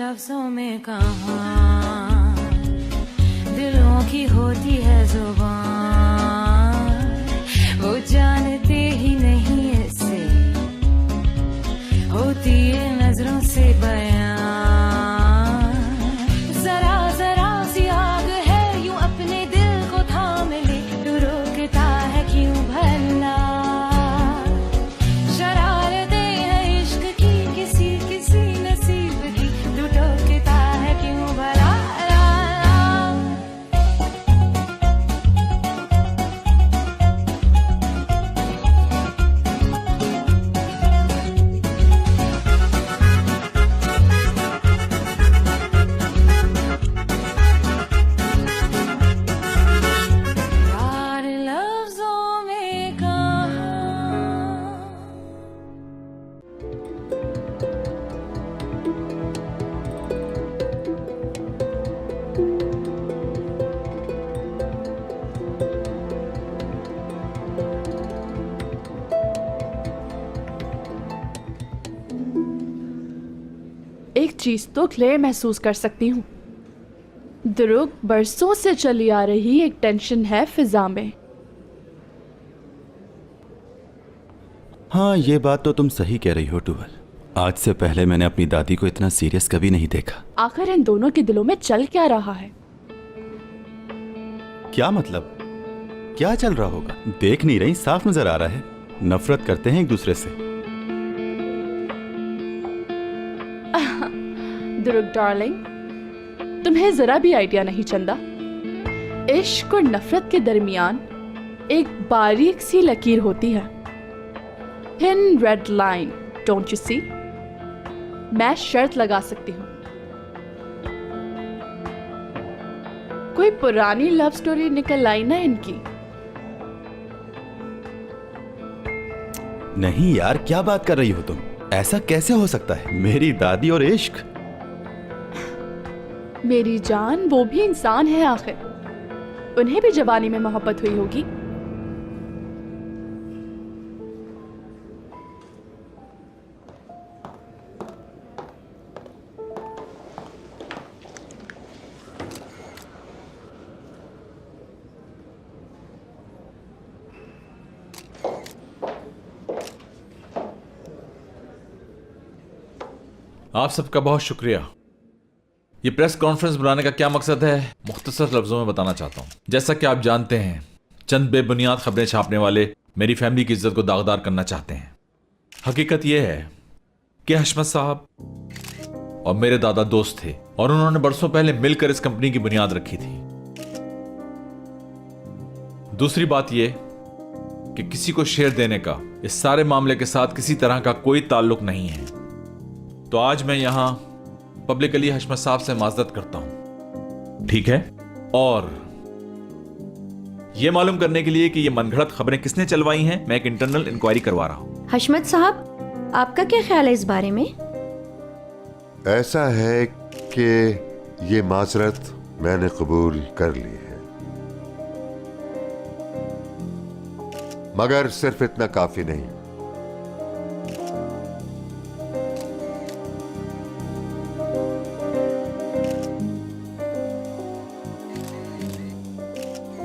लफ्जों में कहाँ दिलों की होती है जुबान, वो जानते ही नहीं ऐसे होती है नजरों से बयां। जरा जरा सी आग है यूं अपने दिल को थाम ले, तू रोकता है क्यों भला। शरारतें हैं इश्क की किसी किसी नसीब की, तू टोकता है क्यों भला। यार लफ्जों में कहाँ एक चीज तो क्लियर महसूस कर सकती हूँ, दुरुग बरसों से चली आ रही एक टेंशन है फिजा में। हाँ, ये बात तो तुम सही कह रही हो टूवल। आज से पहले मैंने अपनी दादी को इतना सीरियस कभी नहीं देखा। आखिर इन दोनों के दिलों में चल क्या रहा है? क्या मतलब? क्या चल रहा होगा? देख नहीं रही, साफ नजर आ रहा है। नफरत करते हैं एक दूसरे से। दुरुग डार्लिंग, तुम्हें जरा भी आइडिया नहीं चंदा। इश्क और नफरत के दरमियान एक बारीक सी लकीर होती है, thin red line, don't you see. मैं शर्त लगा सकती हूँ, कोई पुरानी लव स्टोरी निकल आई ना इनकी। नहीं यार, क्या बात कर रही हो तुम? ऐसा कैसे हो सकता है? मेरी दादी और इश्क। मेरी जान, वो भी इंसान है आखिर, उन्हें भी जवानी में मोहब्बत हुई होगी। आप सबका बहुत शुक्रिया। ये प्रेस कॉन्फ्रेंस बुलाने का क्या मकसद है, मुख्तसर लफ्जों में बताना चाहता हूं। जैसा कि आप जानते हैं, चंद बेबुनियाद खबरें छापने वाले मेरी फैमिली की इज्जत को दागदार करना चाहते हैं। हकीकत यह है कि हशमत साहब और मेरे दादा दोस्त थे और उन्होंने बरसों पहले मिलकर इस कंपनी की बुनियाद रखी थी। दूसरी बात यह कि किसी को शेयर देने का इस सारे मामले के साथ किसी तरह का कोई ताल्लुक नहीं है। तो आज मैं यहां पब्लिकली हशमत साहब से माजरत करता हूं, ठीक है? और यह मालूम करने के लिए कि ये मनगढ़ंत खबरें किसने चलवाई हैं, मैं एक इंटरनल इंक्वायरी करवा रहा हूं। हशमत साहब, आपका क्या ख्याल है इस बारे में? ऐसा है कि ये माजरत मैंने कबूल कर ली है, मगर सिर्फ इतना काफी नहीं।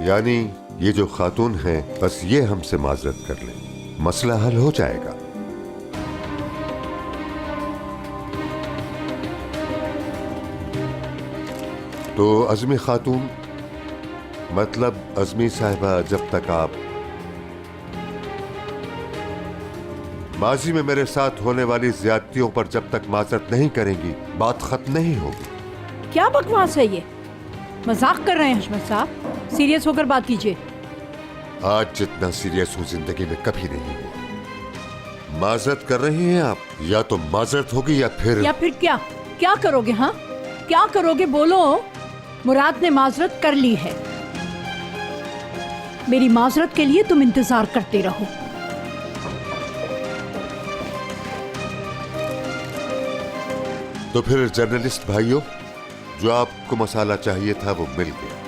यानी ये जो खातून है, बस ये हमसे माजरत कर ले, मसला हल हो जाएगा। तो अज़मी खातून, मतलब अज़मी साहिबा, जब तक आप माजी में मेरे साथ होने वाली ज्यादतियों पर जब तक माजरत नहीं करेंगी, बात खत्म नहीं होगी। क्या बकवास है ये? मजाक कर रहे हैं हशमत साहब, सीरियस होकर बात कीजिए। आज जितना सीरियस हूं जिंदगी में कभी नहीं हुआ। माजरत कर रही हैं आप? या तो माजरत होगी या फिर क्या क्या करोगे? हाँ, क्या करोगे बोलो। मुराद ने माजरत कर ली है, मेरी माजरत के लिए तुम इंतजार करते रहो। तो फिर जर्नलिस्ट भाइयों, जो आपको मसाला चाहिए था वो मिल गया।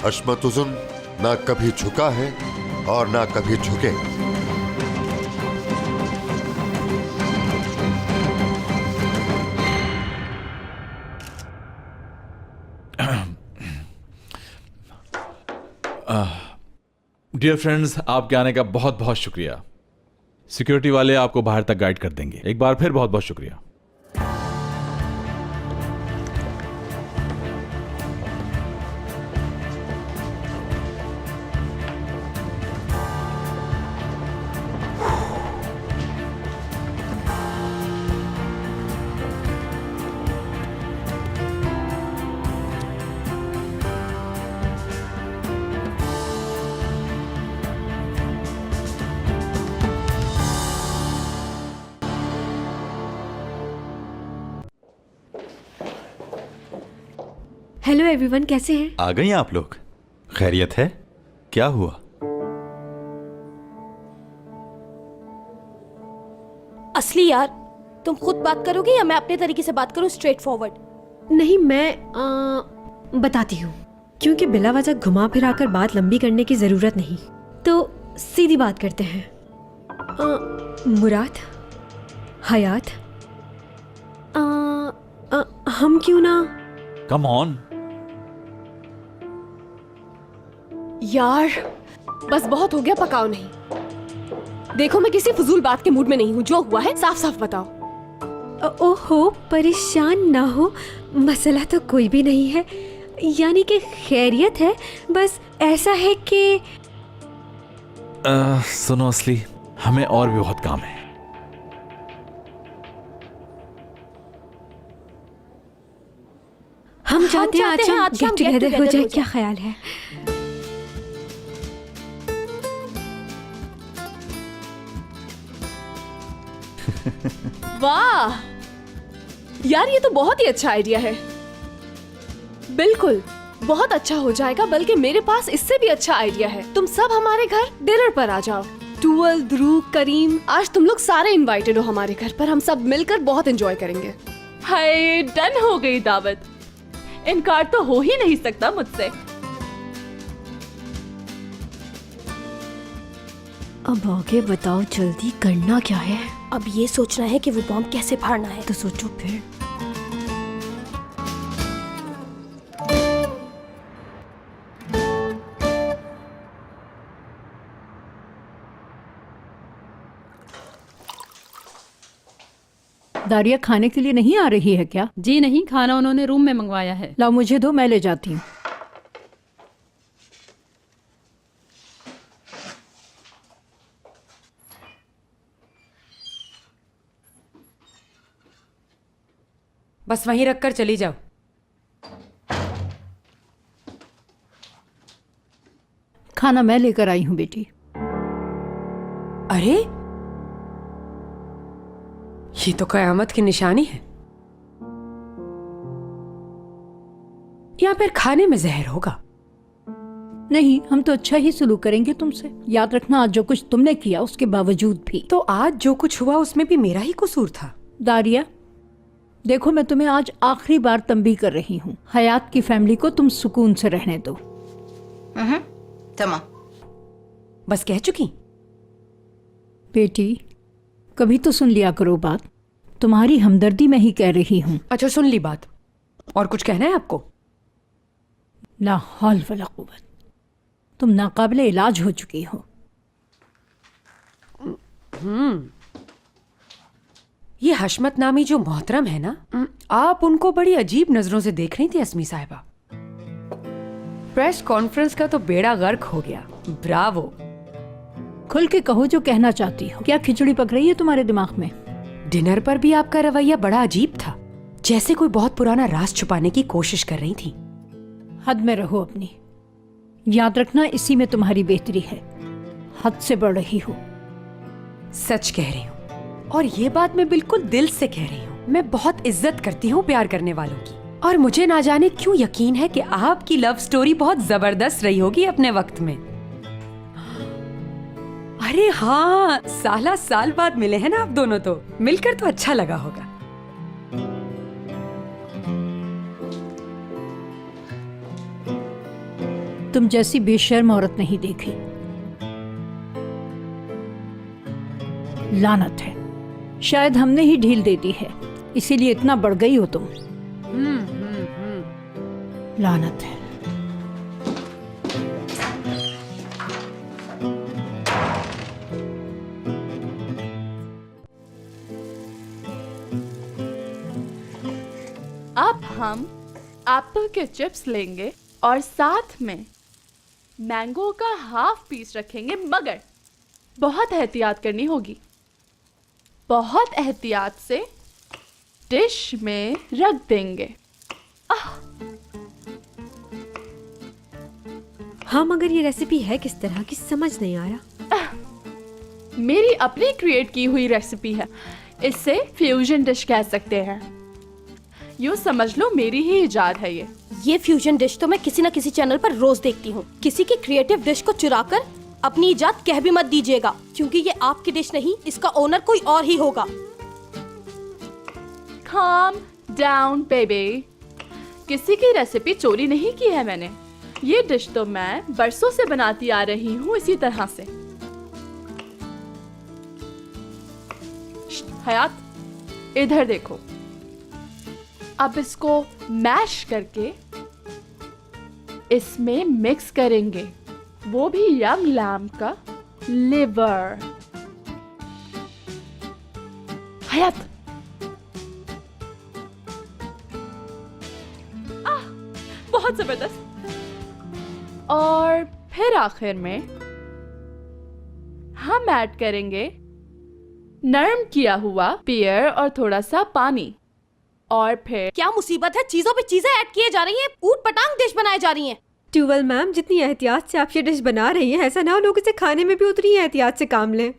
हशमतुज़ुन ना कभी झुका है और ना कभी झुकेगा। डियर फ्रेंड्स, आपके आने का बहुत बहुत शुक्रिया। सिक्योरिटी वाले आपको बाहर तक गाइड कर देंगे। एक बार फिर बहुत बहुत शुक्रिया। हेलो एवरीवन, कैसे हैं? आ गई आप लोग? खैरियत है? क्या हुआ? असली यार, तुम खुद बात करोगे या मैं अपने तरीके से बात करूं, स्ट्रेट फॉरवर्ड? नहीं, मैं बताती हूँ। क्योंकि बिला वजह घुमा फिरा कर बात लंबी करने की जरूरत नहीं, तो सीधी बात करते हैं। मुराद, हयात, हम क्यों ना कम ऑन। यार बस बहुत हो गया, पकाओ नहीं। देखो मैं किसी फजूल बात के मूड में नहीं हूँ, जो हुआ है साफ साफ बताओ। ओहो, परेशान ना हो, मसला तो कोई भी नहीं है, यानी कि खैरियत है। बस ऐसा है कि सुनो असली, हमें और भी बहुत काम है। हम चाहते हैं आज हम गेट टुगेदर हो जाए, क्या ख्याल है? वाह यार, ये तो बहुत ही अच्छा आइडिया है। बिल्कुल बहुत अच्छा हो जाएगा, बल्कि मेरे पास इससे भी अच्छा आइडिया है। तुम सब हमारे घर डिनर पर आ जाओ। टूअल, ध्रुव, करीम, आज तुम लोग सारे इनवाइटेड हो हमारे घर पर। हम सब मिलकर बहुत एंजॉय करेंगे। हाय, डन हो गई दावत। इनकार तो हो ही नहीं सकता मुझसे। अब आगे बताओ, जल्दी करना क्या है? अब ये सोचना है कि वो बॉम्ब कैसे फाड़ना है। तो सोचो फिर। दारिया खाने के लिए नहीं आ रही है क्या? जी नहीं, खाना उन्होंने रूम में मंगवाया है। लाओ मुझे दो, मैं ले जाती हूँ। बस वहीं रखकर चली जाओ। खाना मैं लेकर आई हूँ बेटी। अरे ये तो कयामत की निशानी है, या फिर खाने में जहर होगा। नहीं, हम तो अच्छा ही सलूक करेंगे तुमसे। याद रखना, आज जो कुछ तुमने किया उसके बावजूद भी। तो आज जो कुछ हुआ उसमें भी मेरा ही कसूर था। दारिया देखो, मैं तुम्हें आज आखिरी बार तंबीह कर रही हूँ। हयात की फैमिली को तुम सुकून से रहने दो। तमाम। बस कह चुकी। बेटी कभी तो सुन लिया करो बात, तुम्हारी हमदर्दी में ही कह रही हूँ। अच्छा सुन ली बात, और कुछ कहना है आपको? ला हौल वला कुव्वत, तुम नाकाबिले इलाज हो चुकी हो। ये हशमत नामी जो मोहतरम है ना, आप उनको बड़ी अजीब नजरों से देख रही थी अस्मी साहिबा। प्रेस कॉन्फ्रेंस का तो बेड़ा गर्क हो गया। ब्रावो। खुल के कहो जो कहना चाहती हो। क्या खिचड़ी पक रही है तुम्हारे दिमाग में? डिनर पर भी आपका रवैया बड़ा अजीब था, जैसे कोई बहुत पुराना राज छुपाने की कोशिश कर रही थी। हद में रहो अपनी। याद रखना, इसी में तुम्हारी बेहतरी है। हद से बढ़ रही हो। सच कह रही हूँ, और ये बात मैं बिल्कुल दिल से कह रही हूँ। मैं बहुत इज्जत करती हूँ प्यार करने वालों की, और मुझे ना जाने क्यों यकीन है कि आपकी लव स्टोरी बहुत जबरदस्त रही होगी अपने वक्त में। अरे हाँ, साल बाद मिले हैं ना आप दोनों, तो मिलकर तो अच्छा लगा होगा। तुम जैसी बेशर्म औरत नहीं देखी। लानत है, शायद हमने ही ढील दे दी है, इसीलिए इतना बढ़ गई हो तुम। लानत है। हम एप्पल के चिप्स लेंगे और साथ में मैंगो का हाफ पीस रखेंगे, मगर बहुत एहतियात करनी होगी। बहुत एहतियात से डिश में रख देंगे। हाँ, मगर ये रेसिपी है किस तरह की समझ नहीं आ रहा। मेरी अपनी क्रिएट की हुई रेसिपी है। इसे फ्यूजन डिश कह सकते हैं। यूँ समझ लो मेरी ही इजाद है ये फ्यूजन डिश तो मैं किसी न किसी चैनल पर रोज देखती हूँ। किसी की क्रिएटिव डिश को चुराकर अपनी इजाद कह भी मत दीजिएगा, क्योंकि ये आपकी डिश नहीं, इसका ओनर कोई और ही होगा। Calm down, baby. किसी की रेसिपी चोरी नहीं की है मैंने। ये डिश तो मैं बरसों से बनाती आ रही हूँ इसी तरह से। हयात, इधर देखो। अब इसको मैश करके इसमें मिक्स करेंगे, वो भी यम लैम्ब का लिवर। हयात, बहुत जबरदस्त। और फिर आखिर में हम ऐड करेंगे नरम किया हुआ पियर और थोड़ा सा पानी। और फिर क्या मुसीबत है, चीजों पे चीजें ऐड किए जा रही हैं, ऊट पटांग डिश बनाई जा रही हैं। ट्यूबल मैम, जितनी एहतियात से आप ये डिश बना रही हैं, ऐसा ना हो लोग इसे खाने में भी उतनी एहतियात से काम लें।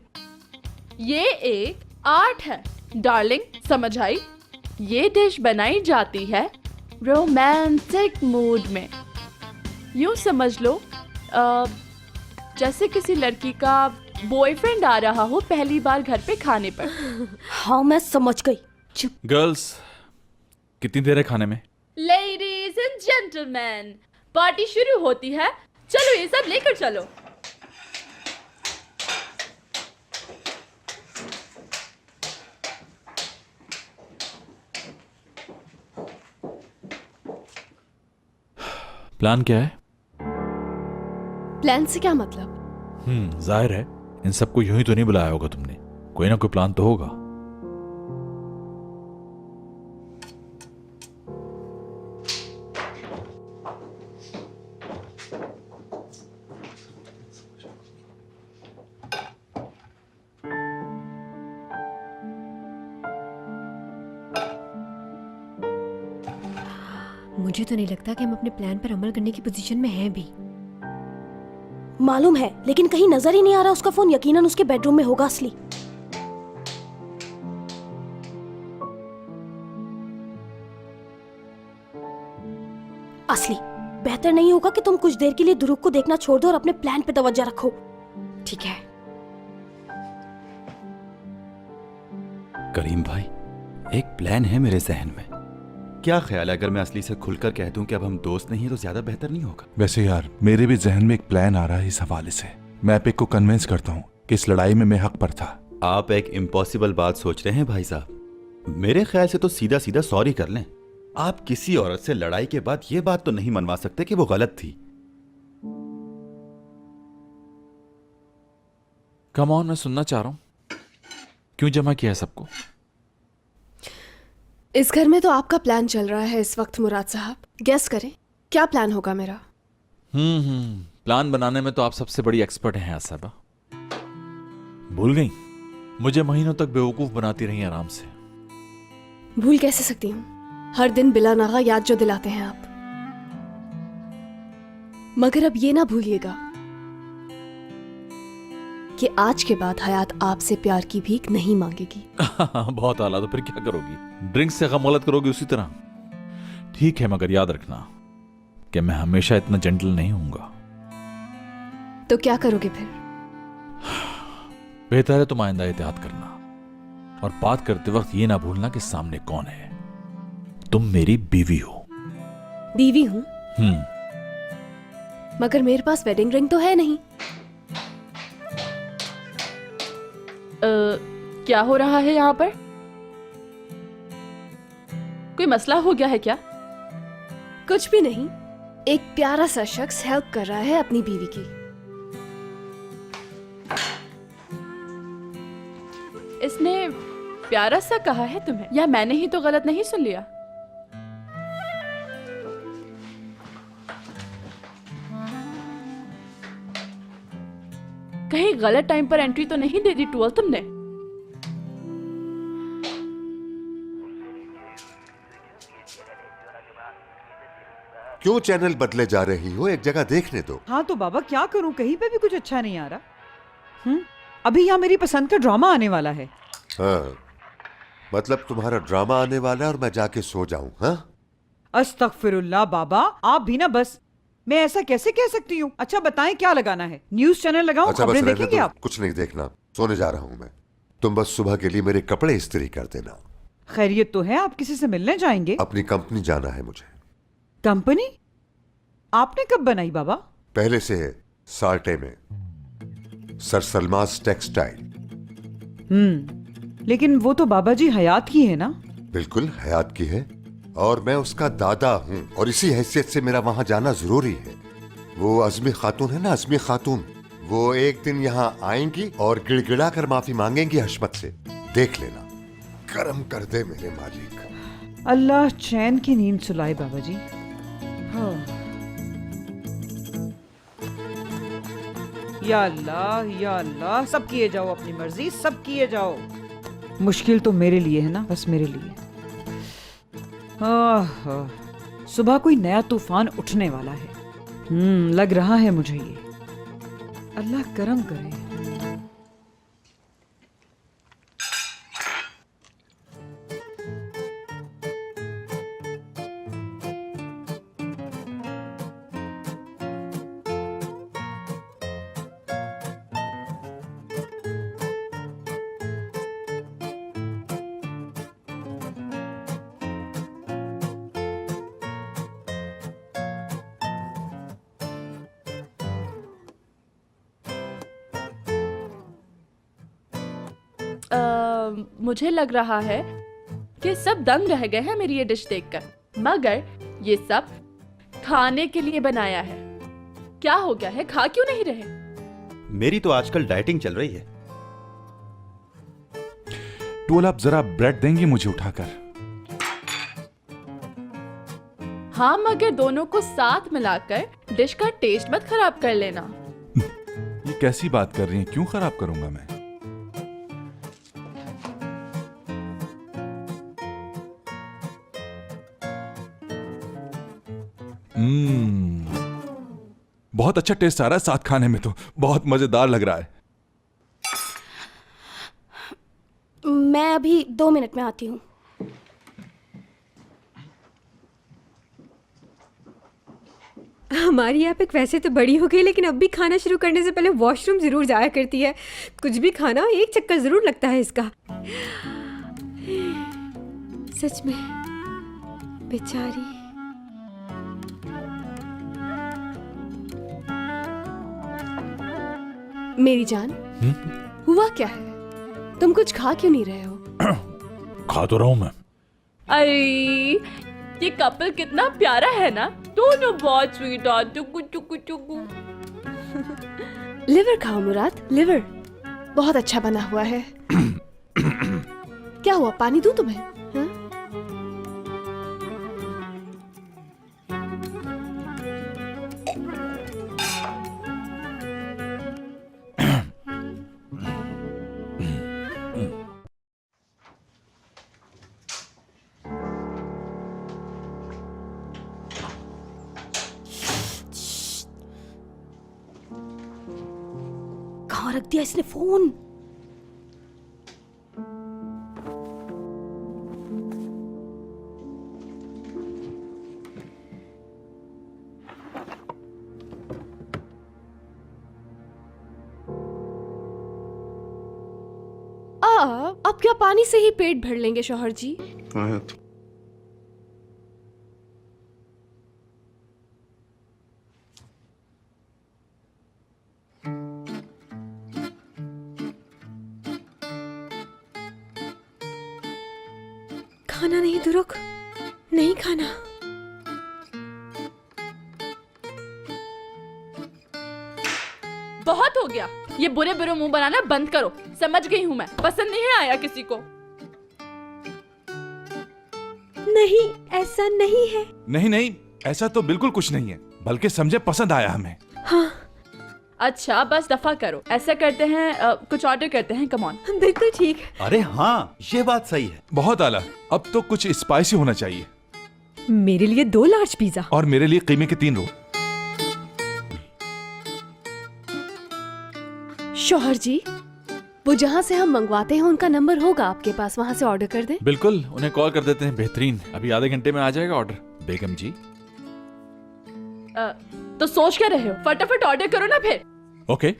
ये एक आर्ट है डार्लिंग, समझ आई? ये डिश बनाई जाती है रोमांटिक मूड में। यूं समझ लो जैसे किसी लड़की का बॉयफ्रेंड आ रहा हो पहली बार घर पे खाने पर। हाँ, मैं समझ गई। गर्ल्स, कितनी देर है खाने में? लेडीज एंड जेंटलमैन, पार्टी शुरू होती है। चलो ये सब लेकर चलो। प्लान क्या है? प्लान से क्या मतलब? जाहिर है इन सबको यूं ही तो नहीं बुलाया होगा तुमने, कोई ना कोई प्लान तो होगा। मुझे तो नहीं लगता कि हम अपने प्लान पर अमल करने की पोजीशन में हैं भी। मालूम है, लेकिन कहीं नजर ही नहीं आ रहा उसका फोन। यकीनन उसके बेडरूम में होगा। असली बेहतर नहीं होगा कि तुम कुछ देर के लिए ध्रुव को देखना छोड़ दो और अपने प्लान पे तवज्जो रखो। ठीक है करीम भाई, एक प्लान है मेरे जहन में। क्या ख्याल है अगर मैं असली से खुलकर कह दूं कि अब हम दोस्त नहीं हैं तो ज्यादा बेहतर नहीं होगा? वैसे यार, मेरे भी जहन में एक प्लान आ रहा है इस हवाले से। मैं एपिक को कन्विंस करता हूँ कि इस लड़ाई में मैं हक पर था। आप एक इम्पॉसिबल बात सोच रहे हैं भाई साहब। मेरे ख्याल से तो सीधा सीधा सॉरी कर लें। आप किसी औरत से लड़ाई के बाद ये बात तो नहीं मनवा सकते कि वो गलत थी। कम ऑन, मैं सुनना चाह रहा हूं। क्यों जमा किया है सबको? इस घर में तो आपका प्लान चल रहा है इस वक्त मुराद साहब। गेस करें क्या प्लान होगा मेरा? प्लान बनाने में तो आप सबसे बड़ी एक्सपर्ट हैं साहबा। भूल गई? मुझे महीनों तक बेवकूफ बनाती रही आराम से। भूल कैसे सकती हूँ? हर दिन बिला नागा याद जो दिलाते हैं आप। मगर अब ये ना भूलिएगा कि आज के बाद हयात आपसे प्यार की भीख नहीं मांगेगी। बहुत आला, तो फिर क्या करोगी? ड्रिंक्स से गमगलत करोगी उसी तरह? ठीक है, मगर याद रखना कि मैं हमेशा इतना जेंटल नहीं हूंगा। तो क्या करोगे फिर? बेहतर है तुम आइंदा एहतियात करना, और बात करते वक्त ये ना भूलना कि सामने कौन है। तुम मेरी बीवी हो। बीवी हूं? मगर मेरे पास वेडिंग रिंग तो है नहीं। क्या हो रहा है यहाँ पर? कोई मसला हो गया है क्या? कुछ भी नहीं। एक प्यारा सा शख्स हेल्प कर रहा है अपनी बीवी की। इसने प्यारा सा कहा है तुम्हें, या मैंने ही तो गलत नहीं सुन लिया? कहीं गलत टाइम पर एंट्री तो नहीं दे दी टूअल तुमने? क्यों चैनल बदले जा रही हो? एक जगह देखने दो। हाँ तो बाबा क्या करूं, कहीं पे भी कुछ अच्छा नहीं आ रहा। अभी यहाँ मेरी पसंद का ड्रामा आने वाला है। हाँ, मतलब तुम्हारा ड्रामा आने वाला है और मैं जाके सो जाऊं? हाँ, अस्तगफिरुल्लाह बाबा, आप भी ना बस। मैं ऐसा कैसे कह सकती हूँ? अच्छा बताएं क्या लगाना है? न्यूज चैनल लगाऊं? अच्छा बस खबरें रहने देखेंगे दो, आप? कुछ नहीं देखना, सोने जा रहा हूं मैं। तुम बस सुबह के लिए मेरे कपड़े इस्त्री कर देना। खैरियत तो है? आप किसी से मिलने जाएंगे? अपनी कंपनी जाना है मुझे। कंपनी आपने कब बनाई बाबा? पहले से है, साल्टे में, सर सलमास टेक्सटाइल। लेकिन वो तो बाबा जी हयात की है ना? बिल्कुल हयात की है और मैं उसका दादा हूं और इसी हैसियत से मेरा वहां जाना जरूरी है। वो अज़मी खातून है ना, अज़मी खातून, वो एक दिन यहाँ आएंगी और गिड़गिड़ा कर माफी मांगेंगी हशमत से। देख लेना, करम कर दे मेरे मालिक। अल्लाह चैन की नींद सुलाए बाबा जी। हाँ। या अल्लाह, सब किए जाओ अपनी मर्जी, सब किए जाओ। मुश्किल तो मेरे लिए है ना, बस मेरे लिए। सुबह कोई नया तूफान उठने वाला है। लग रहा है मुझे ये। अल्लाह करम करे। मुझे लग रहा है कि सब दंग रह गए हैं मेरी ये डिश देखकर, मगर ये सब खाने के लिए बनाया है। क्या हो गया है, खा क्यों नहीं रहे? मेरी तो आजकल डाइटिंग चल रही है। टूअल आप जरा ब्रेड देंगी मुझे उठाकर? हाँ, मगर दोनों को साथ मिलाकर डिश का टेस्ट मत खराब कर लेना। ये कैसी बात कर रही हैं? क्यों खराब करूंगा मैं? बहुत अच्छा टेस्ट आ रहा है साथ खाने में, तो बहुत मजेदार लग रहा है। मैं अभी 2 मिनट में आती हूँ। हमारी आप एक वैसे तो बड़ी हो गई, लेकिन अब भी खाना शुरू करने से पहले वॉशरूम जरूर जाया करती है। कुछ भी खाना हो, एक चक्कर जरूर लगता है इसका। सच में बेचारी। मेरी जान, हुआ क्या है? तुम कुछ खा क्यों नहीं रहे हो? खा तो रहा हूं मैं। अरे ये कपल कितना प्यारा है ना, दोनों बहुत स्वीट और टुकु टुकु टुकु। लिवर खाओ मुराद, लिवर बहुत अच्छा बना हुआ है। क्या हुआ, पानी दूं तुम्हें? हाँ? कहाँ रख दिया इसने फोन? अब क्या पानी से ही पेट भर लेंगे शौहर जी? खाना नहीं दुरुक, नहीं खाना। बहुत हो गया, ये बुरे बुरे मुंह बनाना बंद करो। समझ गई हूँ मैं, पसंद नहीं आया किसी को। नहीं, ऐसा नहीं है। नहीं नहीं, ऐसा तो बिल्कुल कुछ नहीं है, बल्कि समझे पसंद आया हमें। हाँ, अच्छा बस दफा करो, ऐसा करते हैं कुछ ऑर्डर करते हैं, कम ऑन। बिल्कुल ठीक। अरे हाँ, ये बात सही है। बहुत आला। अब तो कुछ स्पाइसी होना चाहिए। मेरे लिए 2 लार्ज पिज्जा। और मेरे लिए कीमे के 3 रोल। शौहर जी, वो जहाँ से हम मंगवाते हैं उनका नंबर होगा आपके पास, वहाँ से ऑर्डर कर दें। बिल्कुल, उन्हें कॉल कर देते हैं। बेहतरीन, अभी आधे घंटे में आ जाएगा ऑर्डर। बेगम जी तो सोच क्या रहे हो, फटाफट ऑर्डर करो ना फिर। ओके।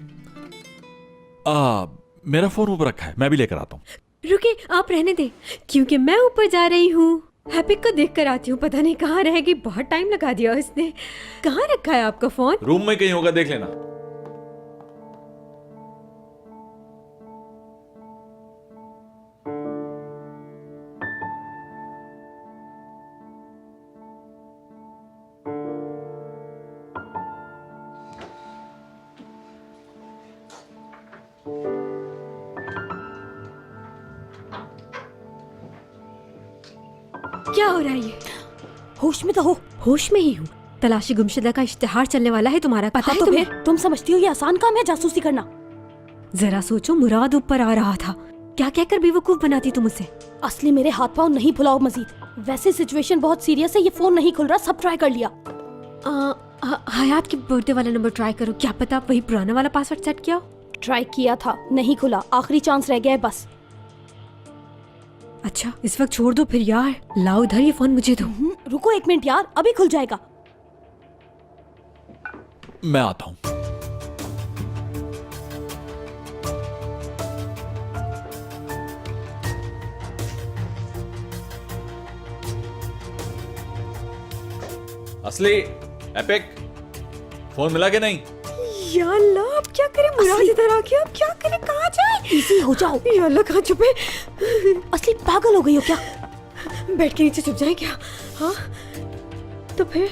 मेरा फोन ऊपर रखा है, मैं भी लेकर आता हूँ। रुके, आप रहने दे, क्योंकि मैं ऊपर जा रही हूँ। हैपिक को देख कर आती हूँ, पता नहीं कहाँ रहेगी, बहुत टाइम लगा दिया उसने। कहाँ रखा है आपका फोन? रूम में कहीं होगा, देख लेना। क्या हो रहा है ये? होश में तो हो। होश में ही हूँ। तलाशी गुमशुदा का इश्तिहार चलने वाला है, तुम्हारा पता है? तो फिर तुम समझती हो ये आसान काम है जासूसी करना? जरा सोचो, मुराद ऊपर आ रहा था, क्या कहकर बेवकूफ बनाती तुम उसे? असली मेरे हाथ पाँव नहीं फुलाओ मजीद। वैसे सिचुएशन बहुत सीरियस है, ये फोन नहीं खुल रहा, सब ट्राई कर लिया। हयात की बर्थडे वाला नंबर ट्राई करो, क्या पता वही पुराना वाला पासवर्ड सेट किया हो। ट्राई किया था, नहीं खुला, आखिरी चांस रह गया है बस। अच्छा इस वक्त छोड़ दो फिर यार, लाओ इधर ये फोन मुझे दो। रुको 1 मिनट यार, अभी खुल जाएगा। मैं आता हूँ। असली, एपिक, फोन मिला कि नहीं? या अल्लाह, अब क्या करें? मुराद इधर आ गया, अब क्या करें? कहाँ जाए? इजी हो जाओ। या अल्लाह, कहाँ छुपे? असली पागल हो गई हो क्या? बेड के नीचे छुप जाए क्या? हाँ तो फिर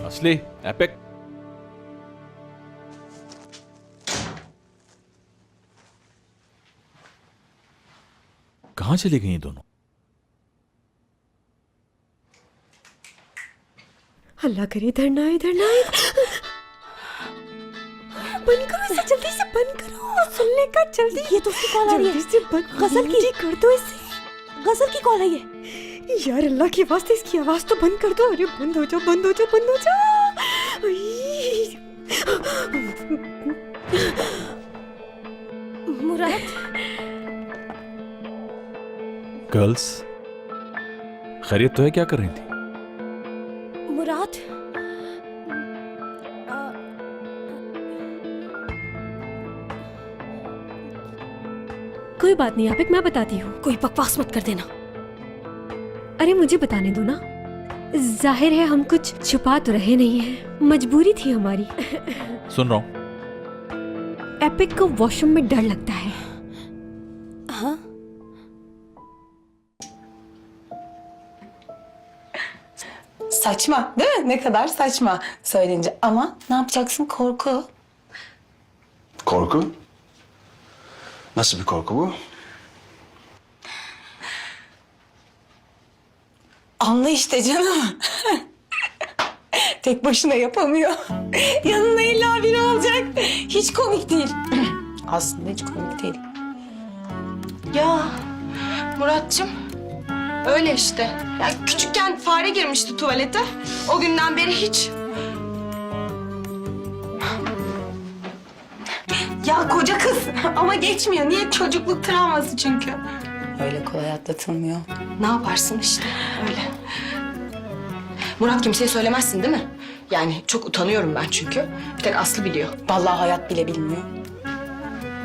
असली, एपिक, कहां चली गई ये दोनों? अल्लाह करे इधर ना, इधर ना। बंद करो इसे, जल्दी से बंद करो, सुनने का जल्दी। ये तो उसकी कॉल आ रही है, जल्दी से बंद, गजल की कर दो इसे। गजल की कॉल है ये। यार अल्लाह के वास्ते इसकी आवाज तो बंद कर दो। अरे बंद हो जाओ, बंद हो जाओ, बंद हो जाओ। मुराद, गर्ल्स, खैरियत तो है? क्या कर रही थी? मुराद, कोई बात नहीं आपिक, मैं बताती हूँ। कोई बकवास मत कर देना। अरे मुझे बताने दो ना, जाहिर है हम कुछ छुपा तो रहे नहीं है, मजबूरी थी हमारी। सुन रहा हूँ। एपिक को वॉशरूम में डर लगता है। हाँ? Saçma değil mi? Ne kadar saçma söyleyince. Ama ne yapacaksın? Korku. Korku? Nasıl bir korku bu? Anla işte canım. Tek başına yapamıyor. Yanında illa biri olacak. Hiç komik değil. Aslında hiç komik değil. Ya Muratcığım, öyle işte. Ya küçükken fare girmişti tuvalete. O günden beri hiç. Ya koca kız ama geçmiyor. Niye? Çocukluk travması çünkü. Öyle kolay atlatılmıyor. Ne yaparsın işte öyle. Murat kimseye söylemezsin değil mi? Yani çok utanıyorum ben çünkü. Bir tek Aslı biliyor. Vallahi hayat bile bilmiyor.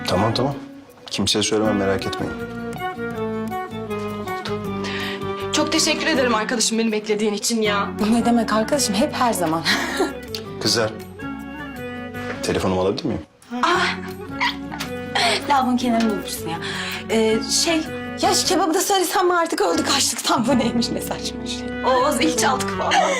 Tamam tamam. Kimseye söylemem, merak etmeyin. Çok teşekkür ederim arkadaşım beni beklediğin için ya. Ne demek arkadaşım, hep her zaman. Kızlar, telefonumu alabilir miyim? Lavabonun kenarında unutmuşsun ya. Ya şu kebabı da söylesem mi artık, öldük açlıktan, bu neymiş, ne saçma şey. Oo zil çaldık vallahi.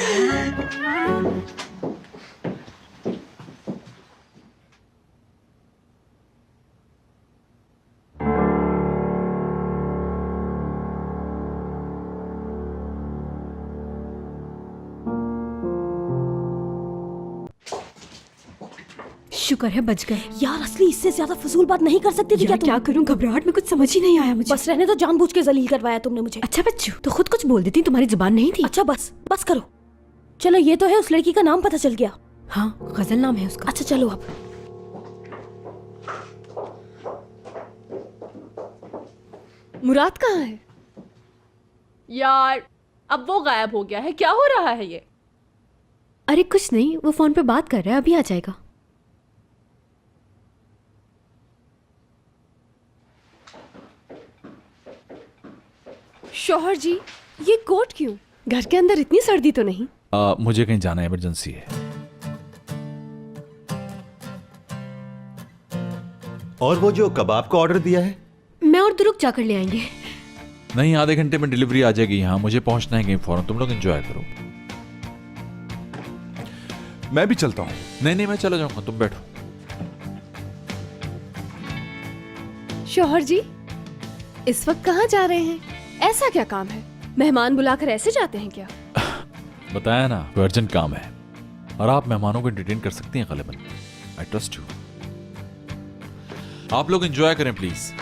शुक्र है बच गए। यार असली इससे ज्यादा फजूल बात नहीं कर सकती थी क्या तुम? क्या करूं, घबराहट में कुछ समझ ही नहीं आया मुझे। बस रहने तो, जानबूझ के जलील करवाया तुमने मुझे। अच्छा बच्चू, तो खुद कुछ बोल देती, तुम्हारी जुबान नहीं थी। अच्छा बस बस करो। चलो ये तो है, उस लड़की का नाम पता चल गया। हाँ, गजल नाम है उसका। अच्छा चलो अब। मुराद कहाँ है? यार अब वो गायब हो गया है, क्या हो रहा है ये? अरे कुछ नहीं, वो फोन पे बात कर रहा है, अभी आ जाएगा। शौहर जी, ये कोट क्यों? घर के अंदर इतनी सर्दी तो नहीं? मुझे कहीं जाना है, इमरजेंसी है। और वो जो कबाब का ऑर्डर दिया है? मैं और दुरुक जाकर ले आएंगे। नहीं, आधे घंटे में डिलीवरी आ जाएगी यहाँ, मुझे पहुंचना है कहीं फौरन। तुम लोग एंजॉय करो। मैं भी चलता हूँ। नहीं, मैं चला जाऊंगा, तुम बैठो। शौहर जी, इस वक्त कहाँ जा रहे हैं? ऐसा क्या काम है? मेहमान बुलाकर ऐसे जाते हैं क्या? बताया ना, कोई अर्जेंट काम है। और आप मेहमानों को एंटरटेन कर सकती हैं गलिबन। I trust you. आप लोग एंजॉय करें प्लीज।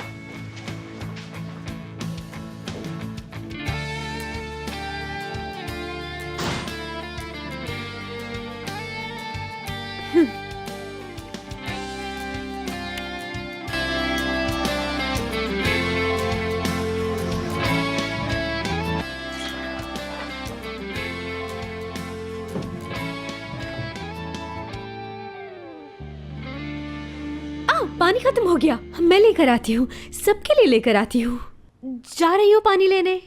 पानी खत्म हो गया, मैं लेकर आती हूँ, सबके लिए लेकर आती हूँ। जा रही हूँ पानी लेने।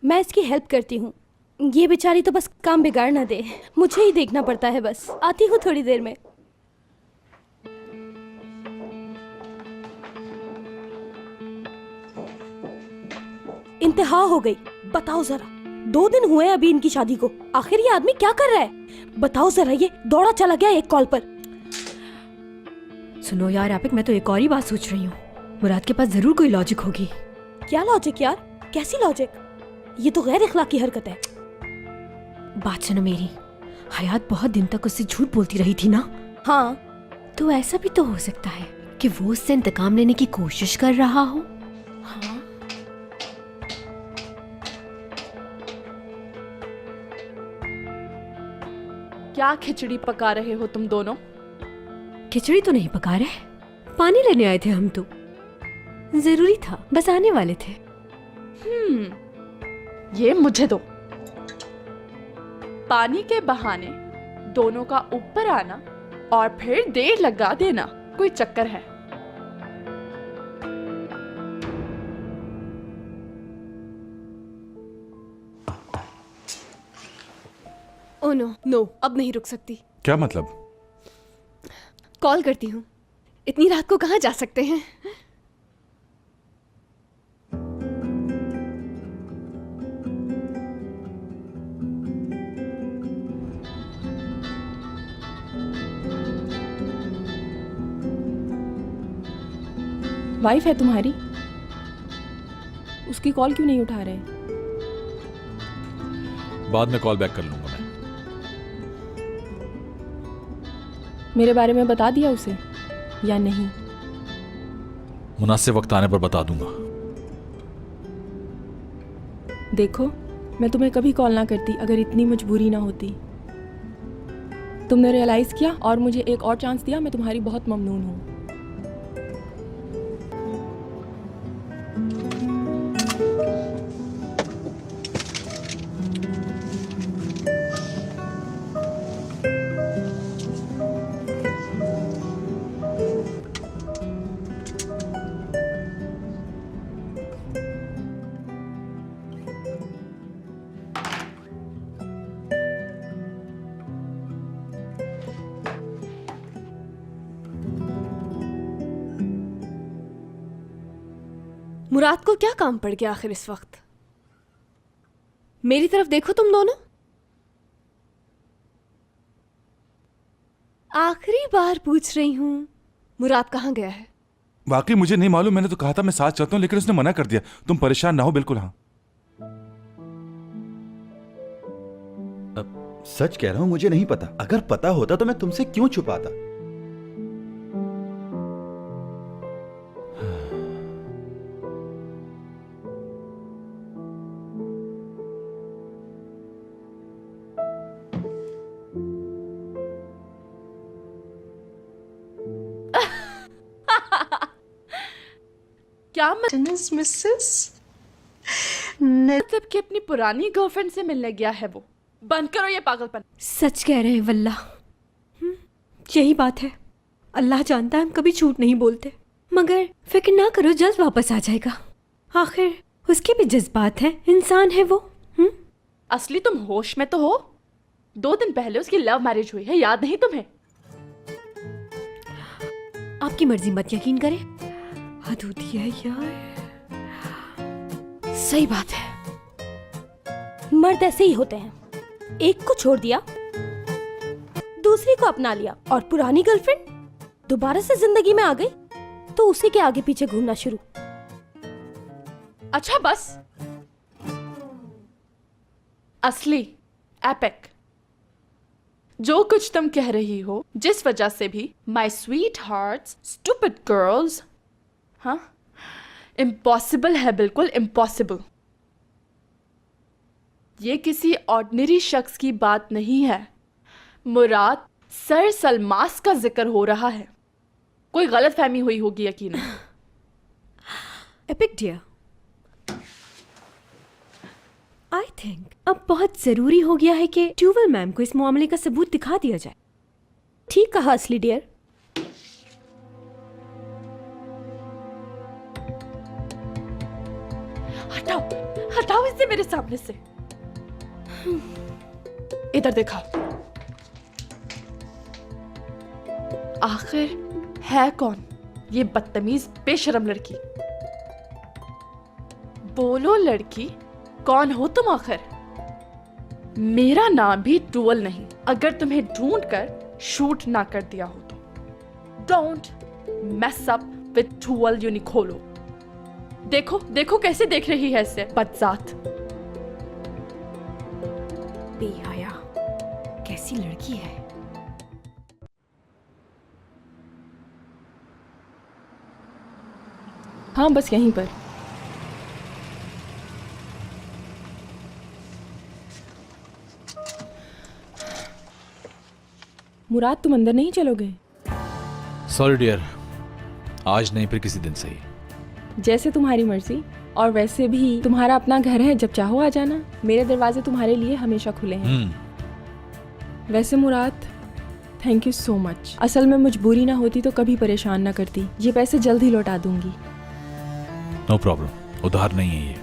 मैं इसकी हेल्प करती हूँ, ये बेचारी तो बस काम बिगाड़ ना दे, मुझे ही देखना पड़ता है बस। आती हूँ थोड़ी देर में। इंतहा हो गई। बताओ जरा, 2 दिन हुए अभी इनकी शादी को, आखिर ये आदमी क्या कर रहा है? बताओ जरा, ये दौड़ा चला गया एक कॉल पर। सुनो यार आपिक, मैं तो एक और ही बात सोच रही हूँ। मुराद के पास जरूर कोई लॉजिक होगी। क्या लॉजिक यार? कैसी लॉजिक? ये तो गैर इखलाकी हरकत है। बात सुनो मेरी, हयात बहुत दिन तक उससे झूठ बोलती रही थी ना। हाँ, तो ऐसा भी तो हो सकता है कि वो उससे इंतकाम लेने की कोशिश कर रहा हो। हाँ, क्या खिचड़ी पका रहे हो तुम दोनों? खिचड़ी तो नहीं पका रहे, पानी लेने आए थे हम तो। जरूरी था, बस आने वाले थे। ये मुझे दो। पानी के बहाने दोनों का ऊपर आना और फिर देर लगा देना, कोई चक्कर है? ओह नो, अब नहीं रुक सकती। क्या मतलब? कॉल करती हूँ। इतनी रात को कहाँ जा सकते हैं? वाइफ है तुम्हारी, उसकी कॉल क्यों नहीं उठा रहे? बाद में कॉल बैक कर लूंगा मैं। मेरे बारे में बता दिया उसे या नहीं? मुनासिब वक्त आने पर बता दूंगा। देखो, मैं तुम्हें कभी कॉल ना करती अगर इतनी मजबूरी ना होती। तुमने रियलाइज किया और मुझे एक और चांस दिया, मैं तुम्हारी बहुत ममनून हूँ। मुराद को क्या काम पड़ गया आखिर इस वक्त? मेरी तरफ देखो तुम दोनों। आखिरी बार पूछ रही हूँ, मुराद कहाँ गया है? वाकई मुझे नहीं मालूम, मैंने तो कहा था मैं साथ चलता हूँ, लेकिन उसने मना कर दिया। तुम परेशान ना हो, बिल्कुल। हाँ, सच कह रहा हूं, मुझे नहीं पता। अगर पता होता तो मैं तुमसे क्यों छुपाता? क्या मतलब कि अपनी पुरानी गर्लफ्रेंड से मिलने गया है वो? बंद करो ये पागलपन। सच कह रहे हैं वल्ला। यही बात है। अल्लाह जानता है हम कभी झूठ नहीं बोलते। मगर फिक्र ना करो, जल्द वापस आ जाएगा। आखिर उसके भी जज्बात हैं, इंसान है वो। असली तुम होश में तो हो? 2 दिन पहले उसकी लव मैरिज हुई है, याद नहीं तुम्हें? आपकी मर्जी, मत यकीन करें। हद होती है यार। सही बात है, मर्द ऐसे ही होते हैं। एक को छोड़ दिया, दूसरी को अपना लिया, और पुरानी गर्लफ्रेंड दोबारा से जिंदगी में आ गई तो उसी के आगे पीछे घूमना शुरू। अच्छा बस। असली एपिक जो कुछ तुम कह रही हो, जिस वजह से भी my sweet hearts stupid girls, हाँ, इम्पॉसिबल है, बिल्कुल इम्पॉसिबल। ये किसी ऑर्डिनरी शख्स की बात नहीं है मुराद, सर सलमास का जिक्र हो रहा है। कोई गलत फहमी हुई होगी यकीन। एपिक डियर, आई थिंक अब बहुत जरूरी हो गया है कि ट्यूवल मैम को इस मामले का सबूत दिखा दिया जाए। ठीक कहा असली डियर। हटाओ हटाओ इसे मेरे सामने से। इधर देखा। आखिर है कौन ये बदतमीज बेशरम लड़की? बोलो लड़की, कौन हो तुम आखिर? मेरा नाम भी ट्यूवल नहीं, अगर तुम्हें ढूंढ कर शूट ना कर दिया हो तो। डोंट मेस अप विद ट्यूवल यूनिकोलो। देखो देखो कैसे देख रही है इसे, बदजात। बेहया, कैसी लड़की है। हाँ, बस यहीं पर। मुराद, तुम अंदर नहीं चलोगे? सॉरी डियर, आज नहीं, फिर किसी दिन सही। जैसे तुम्हारी मर्जी। और वैसे भी तुम्हारा अपना घर है, जब चाहो आ जाना। मेरे दरवाजे तुम्हारे लिए हमेशा खुले हैं। वैसे मुराद, थैंक यू सो मच। असल में मजबूरी ना होती तो कभी परेशान ना करती। ये पैसे जल्द ही लौटा दूंगी। नो प्रॉब्लम, उधार नहीं है ये।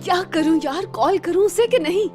क्या करूं यार, कॉल करूं उसे कि नहीं?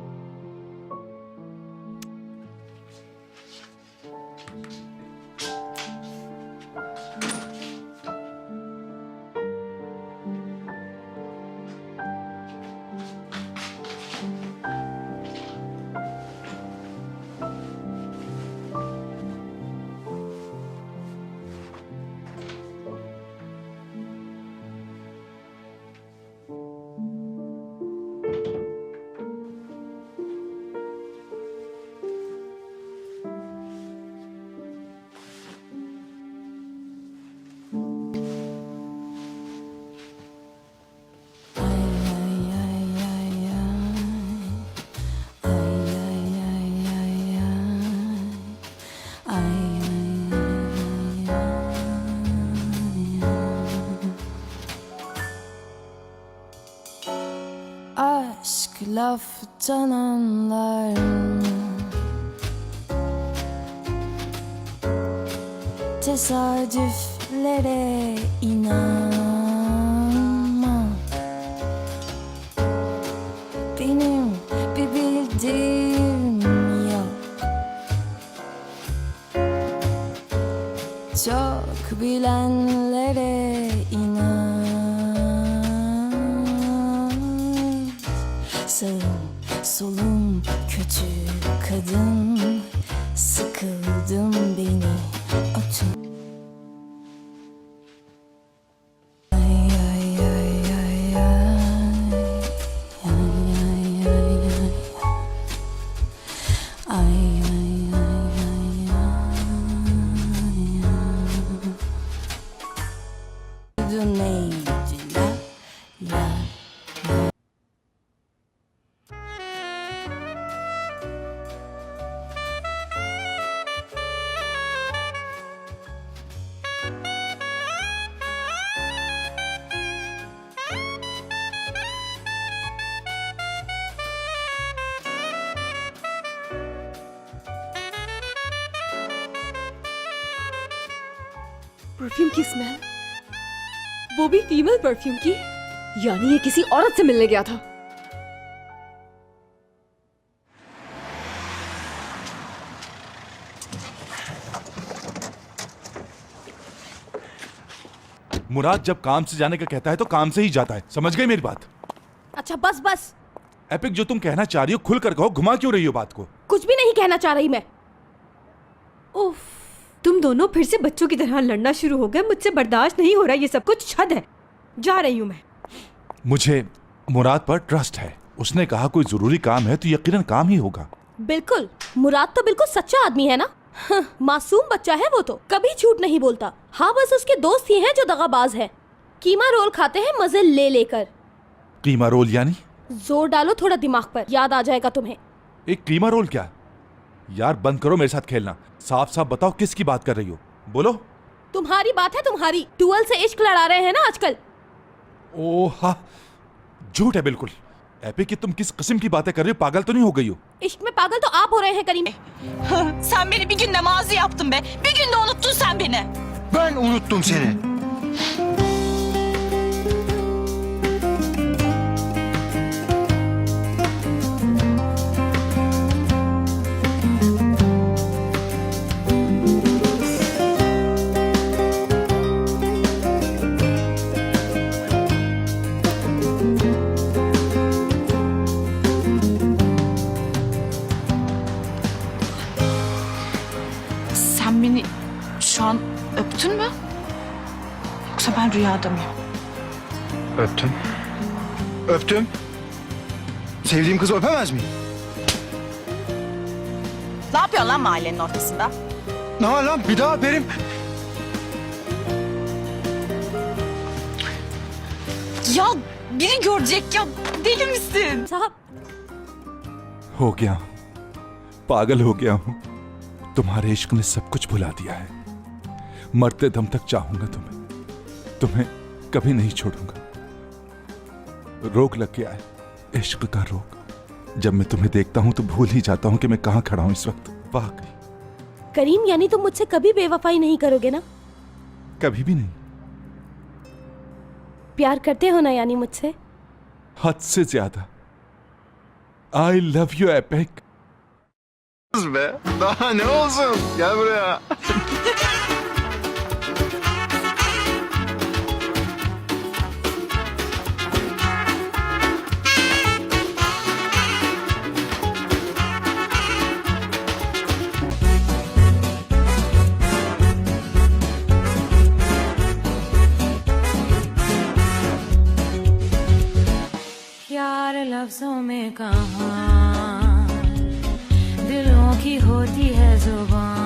love yaşananlar tesadüflere inanma. Benim bir bildiğim yok. Çok bilenlere inan. Sağım solum kötü kadın, sıkıldım beni atın. Perfume की स्मेल, वो भी फीमेल परफ्यूम की। यानी ये किसी औरत से मिलने गया था। मुराद जब काम से जाने का कहता है तो काम से ही जाता है, समझ गई मेरी बात? अच्छा बस बस, एपिक जो तुम कहना चाह रही हो खुल कर कहो, घुमा क्यों रही हो बात को? कुछ भी नहीं कहना चाह रही मैं। उफ, तुम दोनों फिर से बच्चों की तरह लड़ना शुरू हो गए। मुझसे बर्दाश्त नहीं हो रहा, ये सब कुछ हद है। जा रही हूँ मैं। मुझे मुराद पर ट्रस्ट है, उसने कहा कोई जरूरी काम है तो यकीनन काम ही होगा। बिल्कुल, मुराद तो बिल्कुल सच्चा आदमी है ना। मासूम बच्चा है वो तो, कभी झूठ नहीं बोलता। हाँ बस उसके दोस्त ही हैं जो दगाबाज है, कीमा रोल खाते हैं मजे ले लेकर। कीमा रोल यानी? जोर डालो थोड़ा दिमाग पर, याद आ जाएगा तुम्हें। एक कीमा रोल क्या? यार बंद करो मेरे साथ खेलना, साफ साफ बताओ किसकी बात कर रही हो, बोलो। तुम्हारी बात है, तुम्हारी। टूअल से इश्क लड़ा रहे हैं ना आजकल। ओह हाँ, झूठ है बिल्कुल। एपिक कि तुम किस किस्म की बातें कर रही हो, पागल तो नहीं हो गई हो? इश्क में पागल तो आप हो रहे हैं करीम। Sen beni bir gün namazı yaptın be. Bir günde unuttun sen beni. Ben unuttum seni. Sen beni şu an öptün mü? Yoksa ben rüyada mıyım? Öptüm. Öptüm. Sevdiğim kızı öpemez miyim? Ne yapıyorsun lan mahallenin ortasında? Ne var lan? Bir daha öperim. Ya biri görecek ya. Deli misin? साहब, हो गया हूं, पागल हो गया हूं। तुम्हारे इश्क ने सब कुछ भुला दिया है। मरते दम तक चाहूंगा तुम्हें, तुम्हें कभी नहीं छोड़ूंगा। रोग लग गया है, इश्क का रोग। जब मैं तुम्हें देखता हूं तो भूल ही जाता हूं कि मैं कहां खड़ा हूं इस वक्त। वाकई करीम यानी तुम मुझसे कभी बेवफाई नहीं करोगे ना? कभी भी नहीं। प्यार करते हो ना यानी मुझसे? हद से ज्यादा। I love you epic. Kız be. Daha ne olsun? Gel buraya. यार लफ्जों में कहाँ दिलों की होती है जुबान।